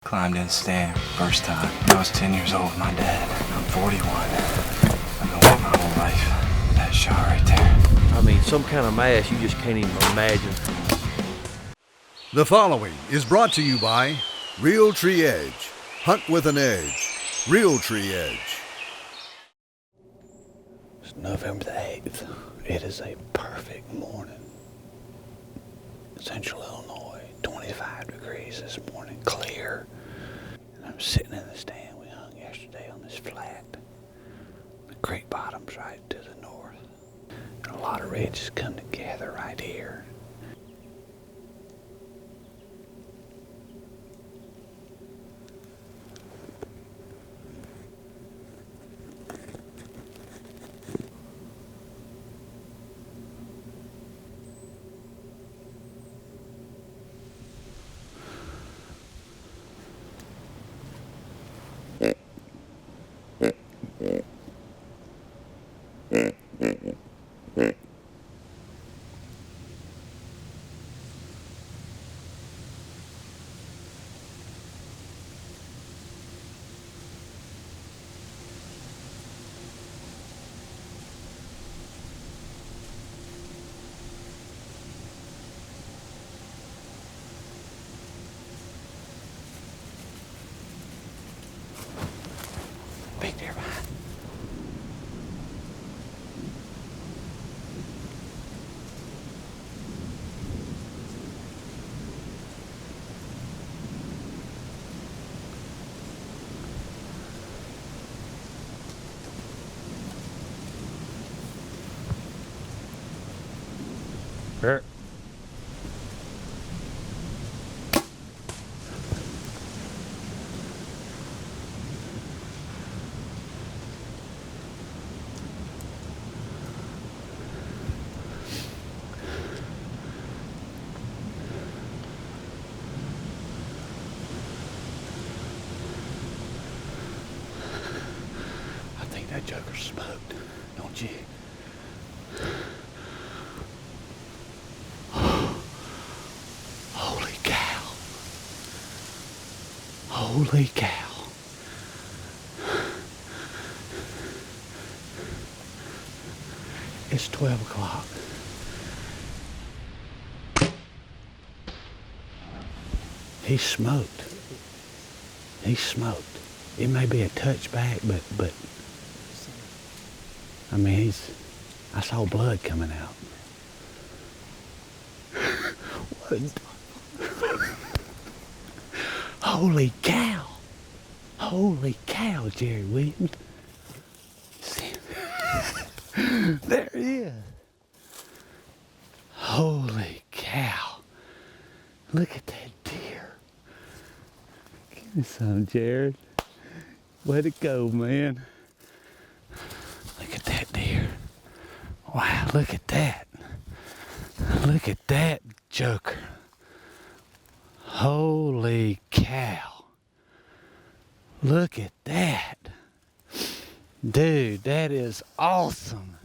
Climbed in stand first time. I was 10 years old with my dad. I'm 41. I've been waiting my whole life for that shot right there. I mean, some kind of mass you just can't even imagine. The following is brought to you by Realtree Edge. Hunt with an edge. Realtree Edge. It's November the 8th. It is a perfect morning. Central Illinois, 25 degrees this morning, clear. And I'm sitting in the stand we hung yesterday on this flat. The creek bottom's right to the north. And a lot of ridges come together right here. Big deer behind. Sure. I think that joker smoked, don't you? Holy cow. Holy cow. It's 12 o'clock. He smoked. He smoked. It may be a touchback, but I mean, I saw blood coming out. What? Holy cow. Holy cow, Jerry Williams. See? There he is. Holy cow. Look at that deer. Give me some, Jared. Way to go, man. Look at that deer. Wow, look at that. Look at that joker. Holy cow. Look at that. Dude, that is awesome.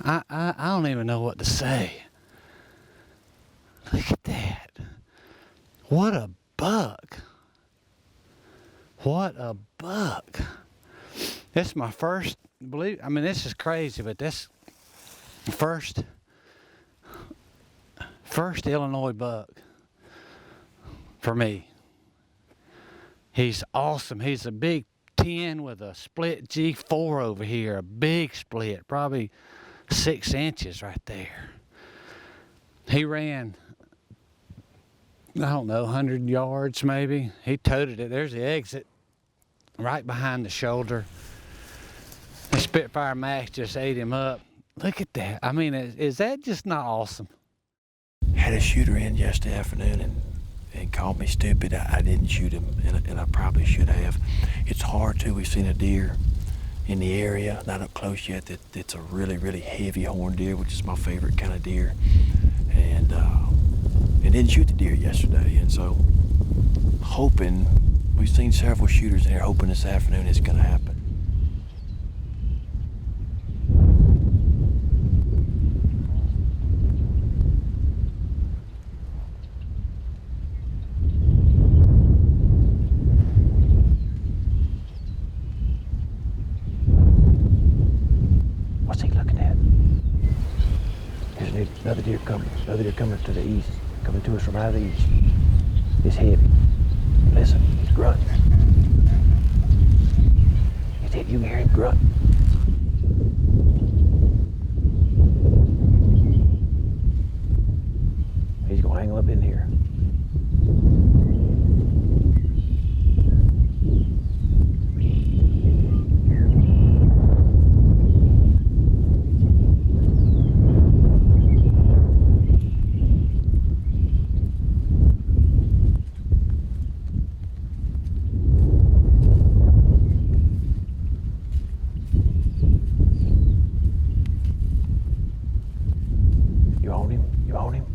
I don't even know what to say. Look at that. What a buck. What a buck. That's my first, this is crazy, but that's first Illinois buck for me. He's awesome. He's a big 10 with a split G4 over here, a big split, probably 6 inches right there. He ran, I don't know, 100 yards maybe. He toted it. There's the exit right behind the shoulder. The Spitfire Max just ate him up. Look at that. I mean, is that just not awesome? Had a shooter in yesterday afternoon and called me stupid. I didn't shoot him, and I probably should have. It's hard to. We've seen a deer in the area, not up close yet, that's a really, really heavy horned deer, which is my favorite kind of deer. And didn't shoot the deer yesterday. And so hoping, we've seen several shooters in here, hoping this afternoon it's going to happen. Maybe they're coming to the east, coming to us from out of the east. It's heavy. Listen, he's grunting. You can hear him grunt. He's gonna angle up in here. You own him?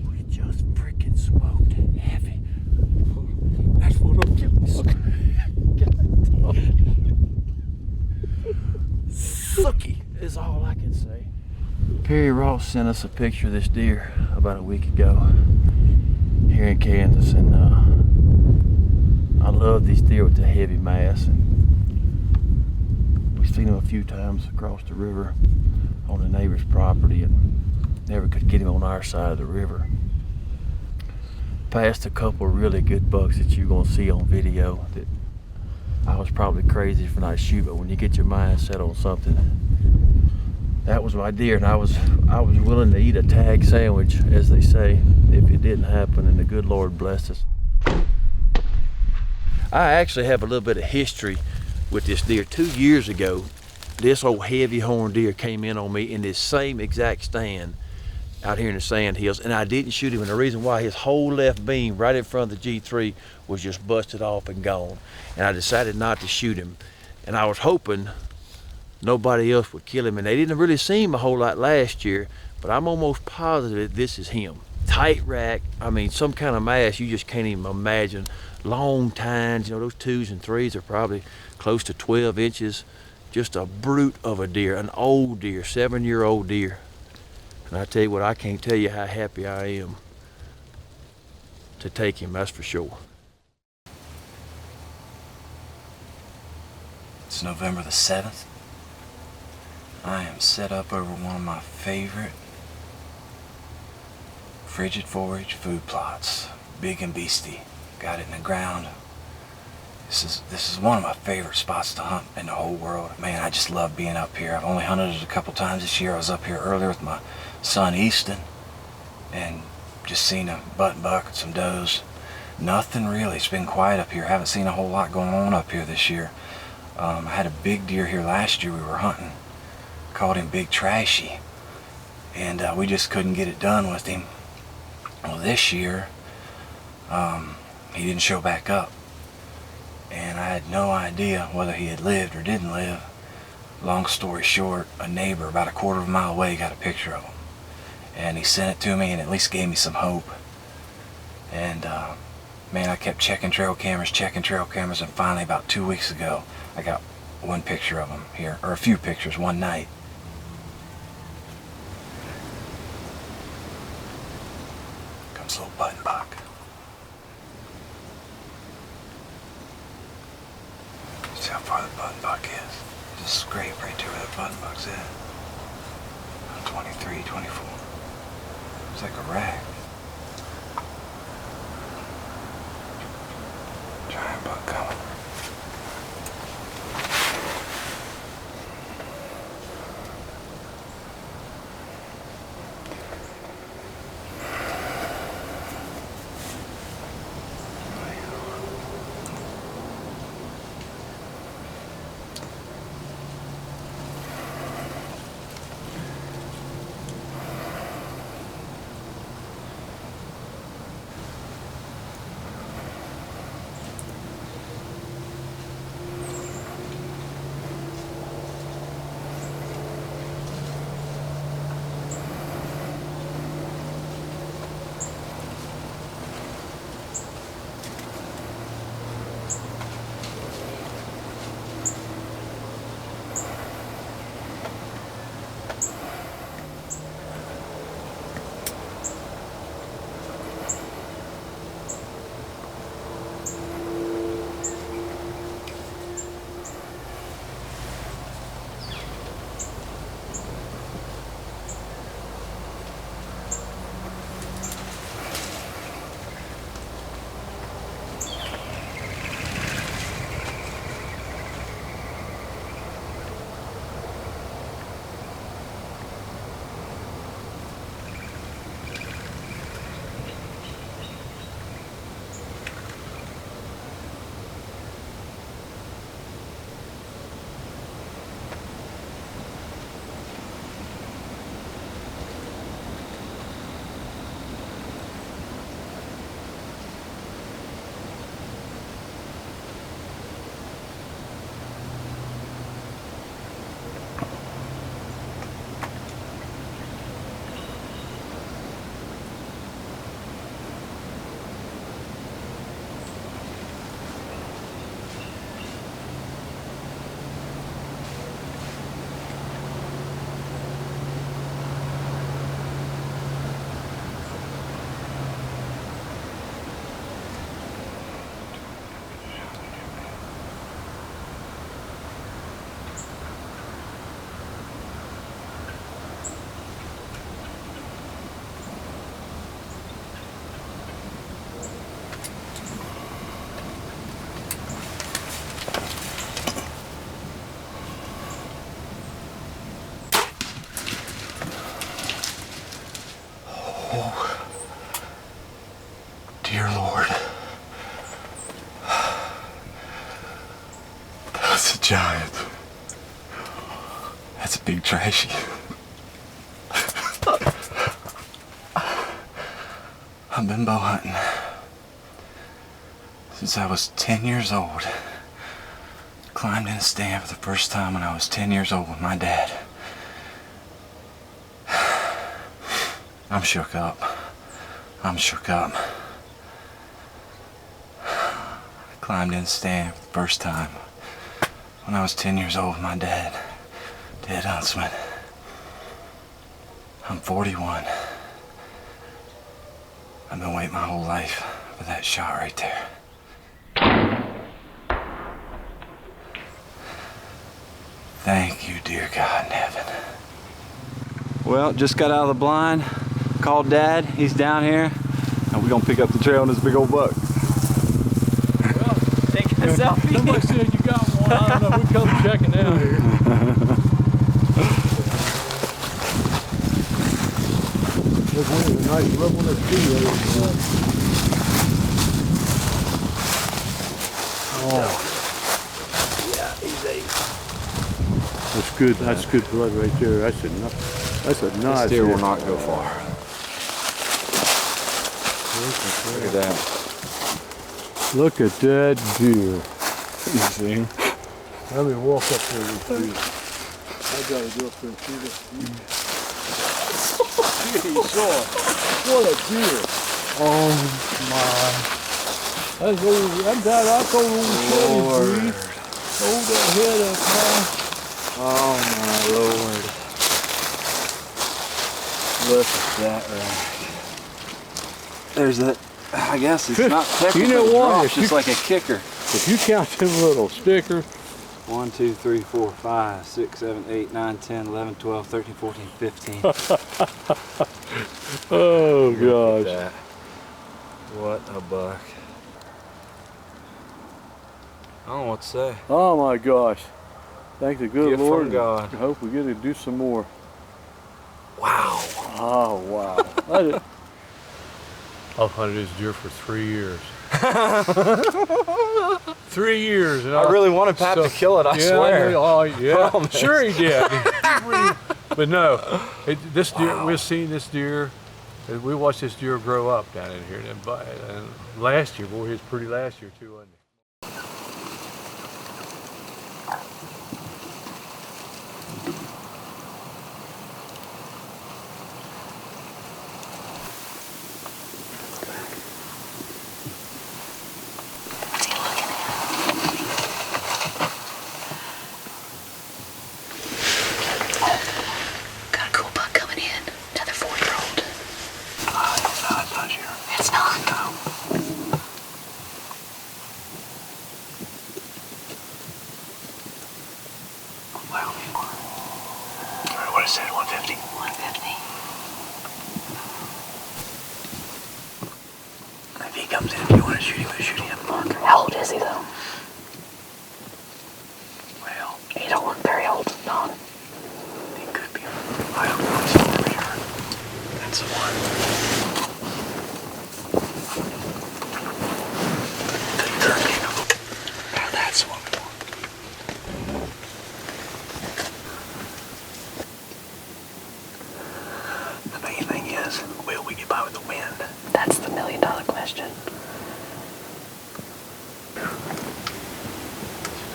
We just freaking smoked heavy. That's what I'm getting. Sucky is all I can say. Perry Ross sent us a picture of this deer about a week ago here in Kansas, and I love these deer with the heavy mass, and we've seen them a few times across the river on the neighbor's property and never could get him on our side of the river. Passed a couple really good bucks that you're going to see on video that I was probably crazy for not shooting, but when you get your mind set on something, that was my deer, and I was willing to eat a tag sandwich, as they say, if it didn't happen, and the good Lord blessed us. I actually have a little bit of history with this deer. 2 years ago, this old heavy horn deer came in on me in this same exact stand out here in the sand hills, and I didn't shoot him, and the reason why, his whole left beam right in front of the G3 was just busted off and gone, and I decided not to shoot him, and I was hoping nobody else would kill him, and they didn't really see him a whole lot last year, but I'm almost positive this is him. Tight rack, I mean, some kind of mass you just can't even imagine. Long tines, you know, those 2s and 3s are probably close to 12 inches. Just a brute of a deer, an old deer, 7-year-old deer. And I tell you what, I can't tell you how happy I am to take him, that's for sure. It's November the 7th. I am set up over one of my favorite frigid forage food plots. Big and beastie. Got it in the ground. This is one of my favorite spots to hunt in the whole world. Man, I just love being up here. I've only hunted it a couple times this year. I was up here earlier with my son Easton and just seen a button buck and some does. Nothing really. It's been quiet up here. Haven't seen a whole lot going on up here this year. I had a big deer here last year we were hunting. Called him Big Trashy, and we just couldn't get it done with him. Well, this year he didn't show back up, and I had no idea whether he had lived or didn't live. Long story short, a neighbor about a quarter of a mile away got a picture of him, and he sent it to me and at least gave me some hope. And man, I kept checking trail cameras, and finally about 2 weeks ago I got one picture of him here, or a few pictures one night. Comes a little button buck. See how far the button buck is? Just scrape right to where the button buck's at. 23, 24. It's like a rag. Giant buck coming. Oh, dear Lord. That's a giant. That's a big trashy. I've been bow hunting since I was 10 years old. Climbed in a stand for the first time when I was 10 years old with my dad. I'm shook up. I'm shook up. I climbed in a stand for the first time when I was 10 years old with my dad, dead huntsman. I'm 41. I've been waiting my whole life for that shot right there. Thank you, dear God in heaven. Well, just got out of the blind, called Dad, he's down here, and we're gonna pick up the trail on this big old buck. Well, take a selfie. Somebody said you got one, I don't know, we come checking out here. There's one of the nice level that's Oh. Yeah, he's a. That's good. That's good blood right there. That's a nice. This deer will not go far. Look at that. Look at that deer. You see him? Let me walk up there with you. I gotta go up there and see this. What a deer! Oh my! That's old. That's old Steady. Hold that head up, man. Oh my Lord. Look at that rag. There's that, I guess it's not technically You know what? it's just like a kicker. If you count them little stickers, 1, 2, 3, 4, 5, 6, 7, 8, 9, 10, 11, 12, 13, 14, 15. oh Look gosh. at that. What a buck. I don't know what to say. Oh my gosh. Thank the good Gift from Lord. God. I hope we get to do some more. Wow. Oh wow. I've hunted this deer for 3 years. 3 years. And I really wanted Pat to kill it, I swear. Yeah, Promise. sure he did. But no, this deer, Wow. we've seen this deer, and we watched this deer grow up down in here. And last year, boy, he was pretty last year too, wasn't he? Got a cool buck coming in. Another 4-year-old. No, it's not here. It's not. No. Wow. What is that? 150? 150. If he comes in, if you want to shoot him, we'll shoot him. How old is he though? Well, He don't look very old. No. he could be. I don't know. It's over here. That's the one. The turkey. Now that's the one we want. The main thing is, will we get by with the wind? That's the $1 million question.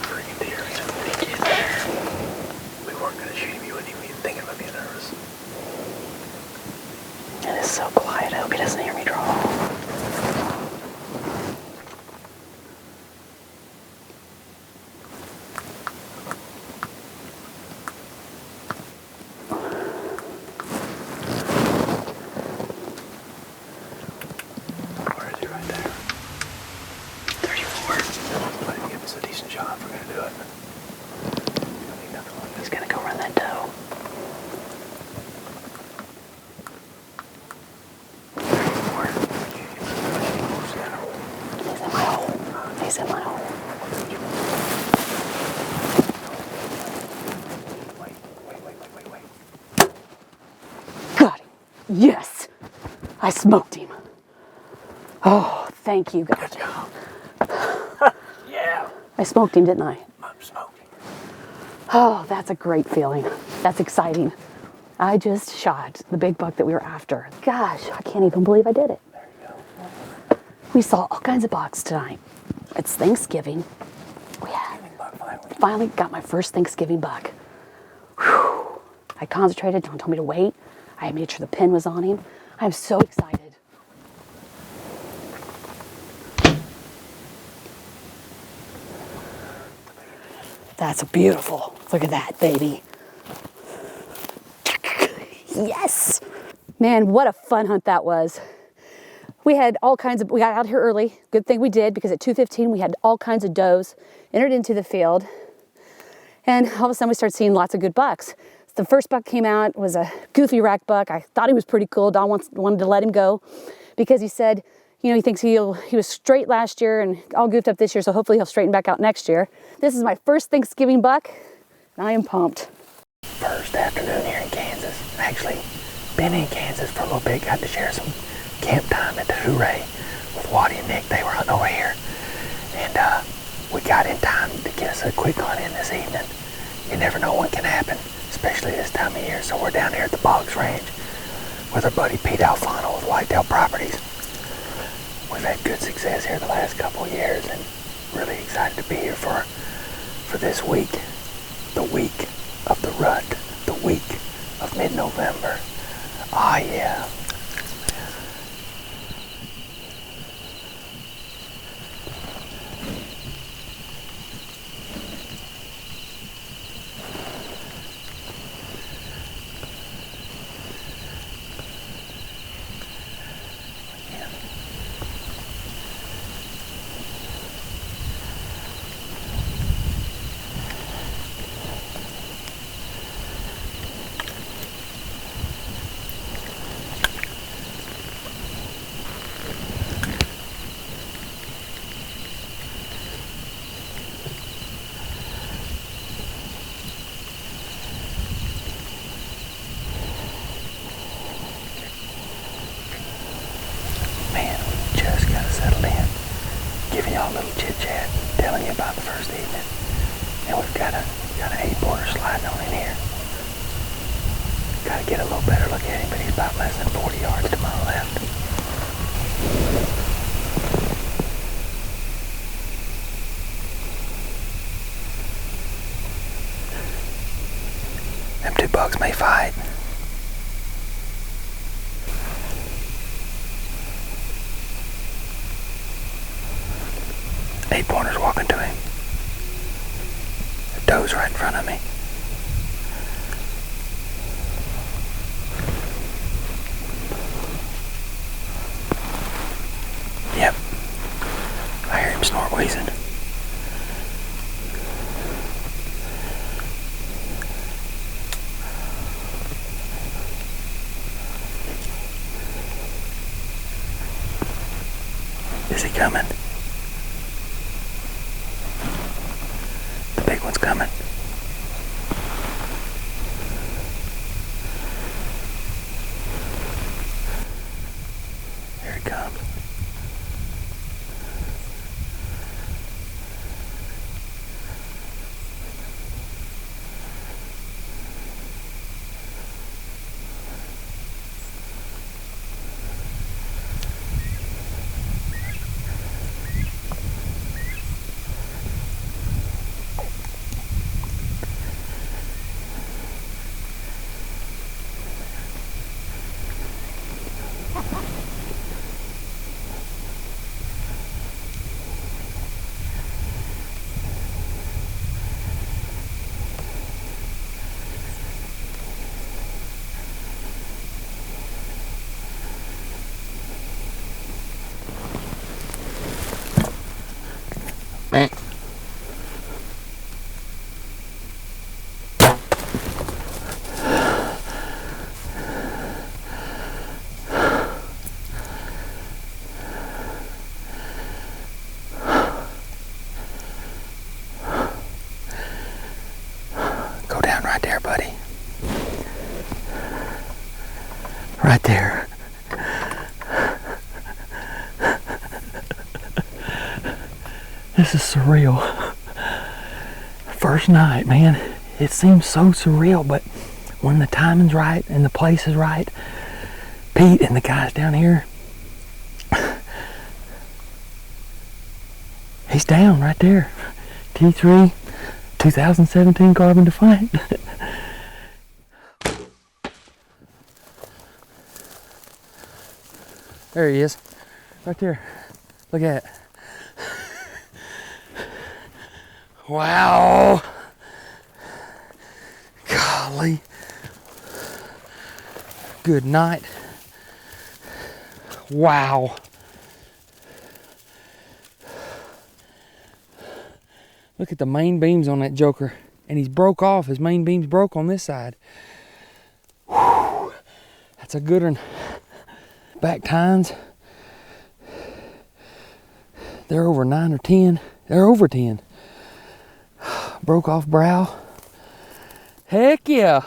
Freaking deer. We weren't going to shoot him. You wouldn't even be thinking about being nervous. It is so quiet. I hope he doesn't hear me draw. Where is he? Right there. 34. Let him give us a decent shot if we're going to do it. We don't need nothing like He's this. gonna go run that doe. 34. He's in my hole. He's in my hole. Wait. Got him. Yes. I smoked him. Oh, thank you, guys. Good job. Yeah. I smoked him, didn't I? I'm smoking. Oh, that's a great feeling. That's exciting. I just shot the big buck that we were after. Gosh, I can't even believe I did it. There you go. We saw all kinds of bucks tonight. It's Thanksgiving. Finally got my first Thanksgiving buck. Whew. I concentrated. John told me to wait. I made sure the pin was on him. I'm so excited. That's beautiful. Look at that, baby. Yes. Man, what a fun hunt that was. We had all kinds of, we got out here early. Good thing we did, because at 2:15 we had all kinds of does entered into the field. And all of a sudden we started seeing lots of good bucks. The first buck came out, was a goofy rack buck. I thought he was pretty cool. Don wanted to let him go because he said, you know, he thinks he was straight last year and all goofed up this year, so hopefully he'll straighten back out next year. This is my first Thanksgiving buck, and I am pumped. First afternoon here in Kansas. Actually, been in Kansas for a little bit. Got to share some camp time at the Hooray with Waddy and Nick. They were hunting over here. And we got in time to get us a quick hunt in this evening. You never know what can happen, especially this time of year. So we're down here at the Boggs Range with our buddy Pete Alfano with Whitetail Properties. We've had good success here the last couple of years, and really excited to be here for this week, the week of the rut, the week of mid-November. Ah, yeah. Man, we just got settled in. Giving y'all a little chit chat, telling you about the first evening. And we've got an 8-border sliding on in here. Gotta get a little better look at him, but he's about less than 40 yards to my left. Them two bucks may fight. Eight pointers walking to him. The doe's right in front of me. Yep. I hear him snort wheezing. Is he coming? The big one's coming. Here he comes. This is surreal. First night, man, it seems so surreal, but when the timing's right and the place is right, Pete and the guys down here, he's down right there. T3 2017 Carbon Defiant. There he is, right there. Look at it. Wow. Golly. Good night. Wow. Look at the main beams on that joker. And he's broke off. His main beams broke on this side. Whew. That's a good one. Back tines. They're over 9 or 10. They're over 10. Broke off brow. Heck yeah.